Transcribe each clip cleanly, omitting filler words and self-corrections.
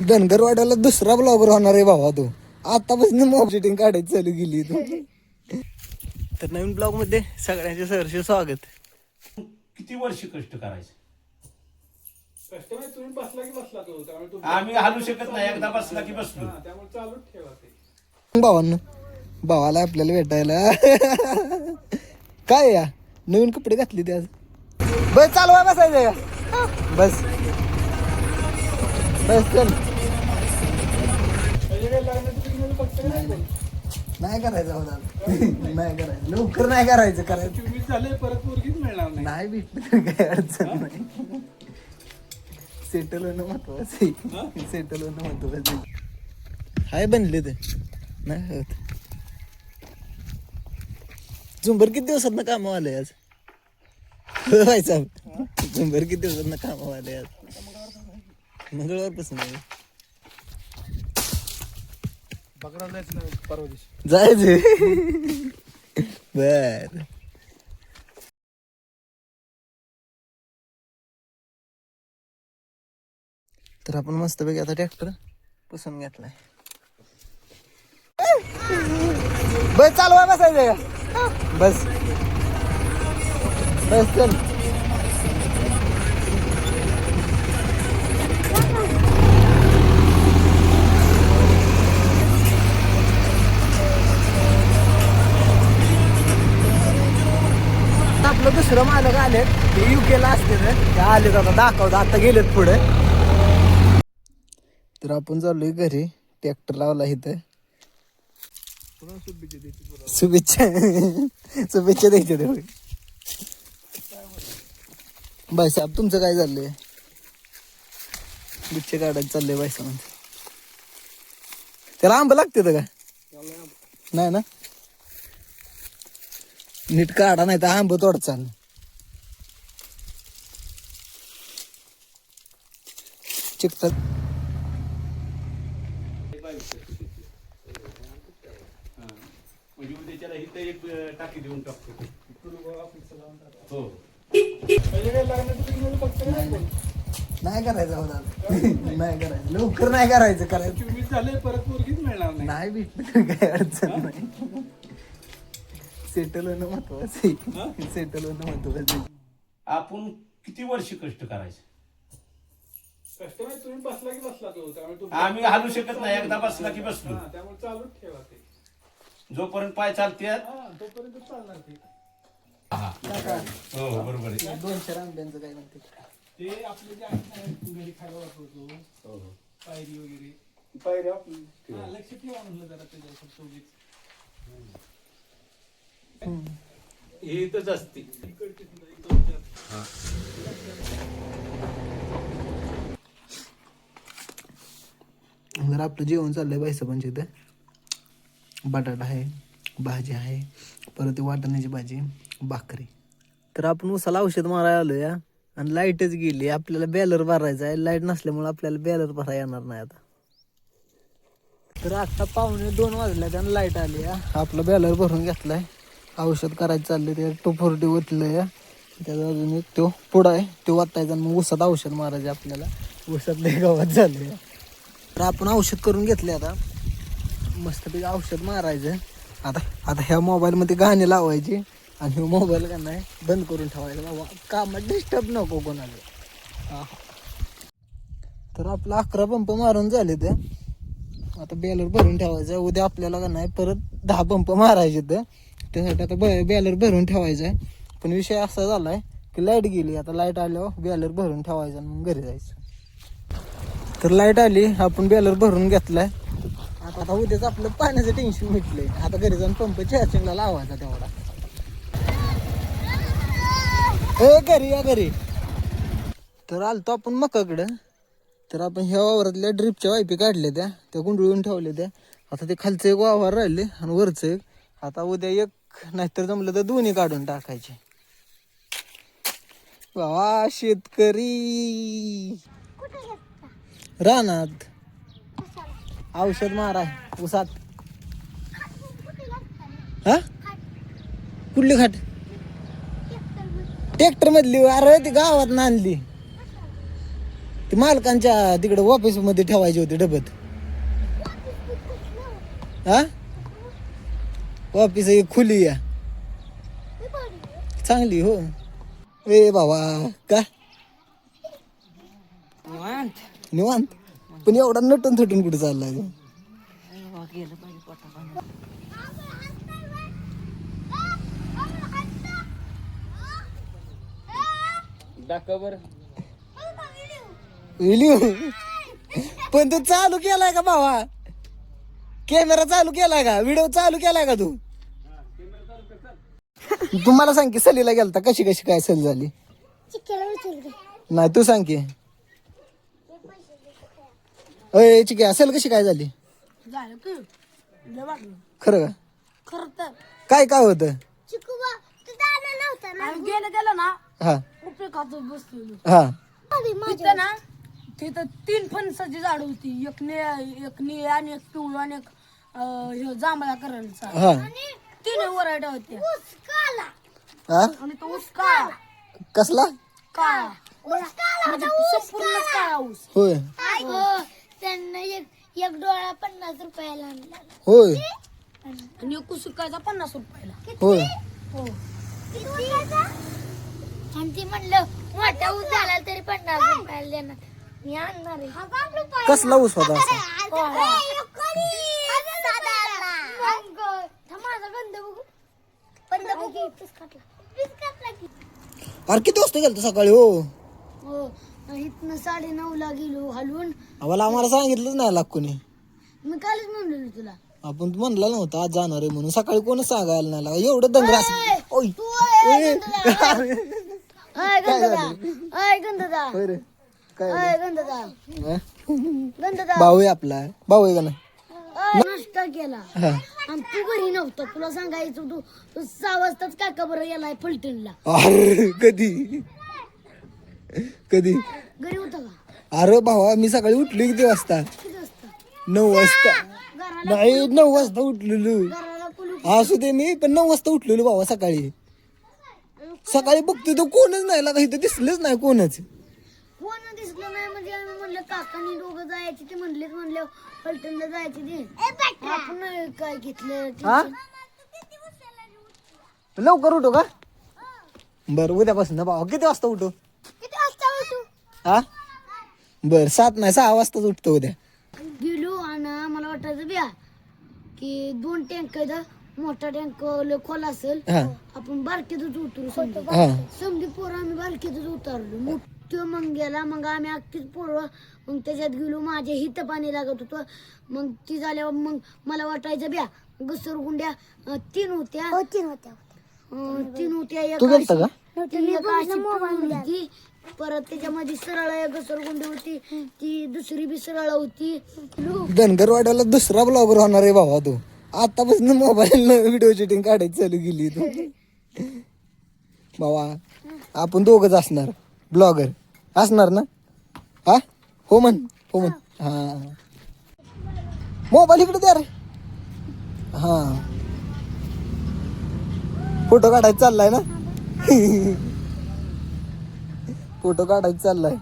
धनगरवाड्याला दुसरा ब्लॉगर होणार आहे बाबा तू. आतापासून मॉब शूटिंग काढायची चालू गेली तू. तर नवीन ब्लॉग मध्ये सगळ्यांचे सहर्ष स्वागत. किती वर्ष कष्ट करायचे? तुम्ही बसला की बसला तो. आम्ही हालू शकत नाही, एकदा बसला की बसलो. त्यामुळे चालूच ठेवा ते. भावांनो, भावाला आपल्याला भेटायला काय या नवीन कपडे घातले ते आज. बस चालवा बसायचं का? बस बस चल. नाही करायचं होता. नाही करायचं, लवकर नाही करायचं. करायचं तुम्ही झाले परत पोरगीच मिळणार नाही. नाही भेटलं तर काही अडचण नाही. सेटल होणं महत्वाचं आहे. सेटल होणं महत्वाचं आहे. हाय बनले ते नाही होत. झुंबर किती दिवसात कामं आलंय आज? भाई साहेब, झुंबर किती दिवसात कामं आलंय आज? मंगळवारपासून परवा दिवशी जायचं. बर. तर आपण मस्तपैकी आता ट्रॅक्टर पुसून घेतलाय. बस चालवा बसायचं का? बस बस चल. आपलं दुसरं मालक आलेत, ते युकेला असते ते आलेत आता दाखवत. आता गेलेत पुढे. तर आपण चाललोय घरी. ट्रॅक्टर लावला इथं. शुभेच्छा शुभेच्छा द्यायच्या तेवढी. बाई साहेब तुमचं काय चाललंय? गुच्छे काढायचं चाललंय बाई साहेब. त्याला आंबा लागते का? नाही ना, नीट काढा नाही तर आंब तोडचा. चिकतात म्हणजे उद्याच्याला इथं एक टाकी देऊन टाकतो. हो, नाही करायचं होता. नाही करायचं, लवकर नाही करायचं. करायचं तुम्ही झाले परत पोरगीच मिळणार नाही. नाही भेटलं तर काही अडचण नाही. सेटल होणं महत्वाचं आहे. सेटल होणं महत्वाचं आहे. आपण किती वर्ष कष्ट करायचे? कष्ट नाही, तुम्ही बसला की बसला तो. त्यामुळे आम्ही हालू शकत नाही, एकदा बसला की बसलो. त्यामुळे चालूच ठेवा ते. जोपर्यंत पाय चालतात तोपर्यंत चालणार ते. हो बरोबर आहे. 200 आंब्यांचं काय म्हणते ते आपले जे आहेत घरी खायला वापरतो, पायरी वगैरे. पायऱ्या आपण लक्ष ठेवा म्हणलं जरा त्याच्यावर. हे इथंच असते. जर आपलं जेवण चाललंय बाईसाहेबांच्या इथं. बटाटा आहे, भाजी आहे, परत वाटाण्याची भाजी, भाकरी. तर आपण उसाला औषध मारायला आलो या आणि लाईटच गेली. आपल्याला बॅलर भरायचा आहे. लाईट नसल्यामुळे आपल्याला बॅलर भरायला येणार नाही आता. तर आता 1:45 वाजल्यात आणि लाईट आली या. आपला बॅलर भरून घेतलाय. औषध करायचं चाललंय. ते 240 ओतलंय या. त्याचा अजून एक तो पुढं आहे, तो वाटायचा आणि मग उसात औषध मारायचं आपल्याला. उसात लय गावात झालं. तर आपण औषध करून घेतले. आता मस्तपैकी औषध मारायचं. आता ह्या मोबाईलमध्ये गाणे लावायचे आणि ह्यो मोबाईल का नाही बंद करून ठेवायचा. बाबा कामात डिस्टर्ब नको कोणाला. तर आपला 11 पंप मारून झाले. ते आता बॅलर भरून ठेवायचं. उद्या आपल्याला का नाही परत 10 पंप मारायचे. तर त्यासाठी आता बॅलर भरून ठेवायचं आहे. पण विषय असा झाला आहे की लाईट गेली. आता लाईट आल्यावर बॅलर भरून ठेवायचं आणि मग घरी जायचं. तर लाईट आली, आपण बॅलर भरून घेतलाय. आता उद्याच आपलं पाण्याचं टेन्शन मिटलंय. आता घरी जाऊन पंप चार्जिंगला लावायचा तेवढा. घरी या घरी. तर आलतो आपण मकाकडं. तर आपण ह्या वावरातल्या ड्रिपच्या वायपी काढल्या त्या गुंडळून ठेवल्या त्या. आता ते खालचं एक वावर राहिले आणि वरचं एक. आता उद्या एक नाहीतर जमलं तर दोन्ही काढून टाकायचे. वा शेतकरी रानात औषध मारा उसात. हा कुठली खाट? ट्रॅक्टर मधली. अरे ती गावात आणली. ते मालकांच्या तिकडे ऑफिस मध्ये ठेवायचे होते डबत. हा ऑफिस एक खुली या चांगली हो. ए बाबा का निवांत पण एवढा नटून थटून कुठे चाललाय ग? व्हिडिओ पण तू चालू केलाय का भावा? कॅमेरा चालू केलाय का? व्हिडिओ चालू केलाय का तू? तुम्हाला सांग की सलीला गेलता कशी कशी काय सल झाली? नाही तू सांग की. अय चिके असेल कशी काय झाली? खरं का? खरं तर काय काय होत? चिकूबा तू दादा नव्हता ना गेलं ना हा उपे खातो बसलेलो हा तिथं ना तिथं 3 फणसाची झाड होती. एक निळे आणि एक पिवळं आणि एक जांभळा कलरचा. हा 3 वरायड्या होत्या. हा आणि तो ऊस काळा कसला? काळा म्हणजे संपूर्ण काळा ऊस. होय त्यांना एक डोळा 50 रुपयाला आणला. होय आणि एक ऊस विकायचा 50 रुपयाला. होय हो आणि ती म्हणलं मोठा ऊस झाला तरी 50 रुपयाला देणार. मी आणणार आहे. कसला ऊस होता असा? माझा गंध बघू. बंद बघू. पीस काटला की. अरे किती वाजता गेलतो सकाळी? हो हो इथनं 9:30ला गेलो हलवून. आम्हाला सांगितलंच नाही लाग कोणी. मी कालच म्हणलेलो तुला. आपण म्हणला नव्हता आज जाणार आहे म्हणून. सकाळी कोणच सांगायला नाही लागा. एवढं दंगर भाऊ आहे आपला. भाऊ आहे का ना? नाश्ता केला आणि तू घरी नव्हता. तुला सांगायचं तू 6 वाजताच काका बरं गेलाय फलटणला. अरे कधी कधी घरी होता का? अरे भावा मी सकाळी उठलो किती वाजता? किती वाजता? 9 वाजता. घराला नाही 9 वाजता उठलेलो. घराला कुलूप. असू दे मी पण 9 वाजता उठलेलो भावा सकाळी. सकाळी बघतो तो कोणच नाही लागा. इथं दिसलंच नाही कोणच. कोण दिसलं नाही म्हणजे आम्ही म्हणलं काकांनी दोघं जायचे ते म्हणलं फलटणला जायचे ते. आपण काय घेतलं हा लवकर उठो का? बर उद्यापासून भावा किती वाजता उठो? किती वाजता उठू? हा बर 7 नाही 6 वाजताच उठतो उद्या. गेलो आणि मला वाटायचं बिया की 2 टँक मोठा टँक खोल असेल. हा आपण बारकेतच उतरू हा समधी पोरं आम्ही बारकेतच उतरलो. मग तो मग गेला. मग आम्ही अख्खीच पोरं मग त्याच्यात गेलो. माझ्या हित पाणी लागत होतं. मग ती झाल्यावर मग मला वाटायचं बिया घसरगुंड्या 3 होत्या. 3 होत्या. तू गेलता का? ती एक अशी पिवळी होती. परत त्याच्यामध्ये सरळ एक घसरगुंडी होती. ती दुसरी बी सरळ होती. धनगरवाड्याला दुसरा ब्लॉगर होणार आहे भावा तू. आतापासून मोबाईल व्हिडिओ शूटिंग काढायची चालू केली तू. भावा आपण दोघच असणार ब्लॉगर असणार ना? हा हो म्हण हो म्हण. हा मोबाईल इकडे द्या रे. हा फोटो काढायचा चाललाय ना? फोटो काढायचा चाललाय.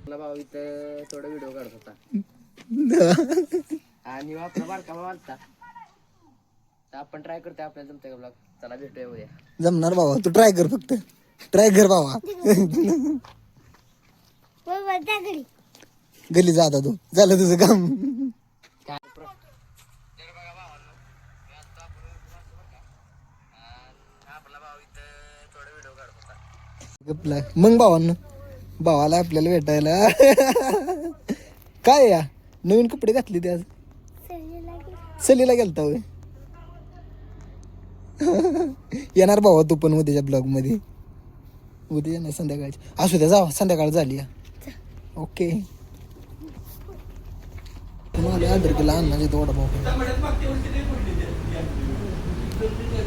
भाऊ इथं थोडा व्हिडिओ काढत होता आणि आपला बारका भाऊ आलता. तर आपण ट्राय करतोय आपल्याला जमतंय का ब्लॉग. चला भेटूया उद्या. जमणार भावा तू ट्राय कर फक्त ट्राय कर भावा. गली जा आता तू झालं तुझं काम. मग भावांना भावाला आपल्याला भेटायला काय या नवीन कपडे घातले ते आज सलीला गेलता होय. येणार भावा तू पण उद्याच्या ब्लॉग मध्ये. उद्या येणार संध्याकाळची. असू द्या जावा संध्याकाळ झाली या. ओके तुम्हाला आदर केला अन्नाचे वडापाव.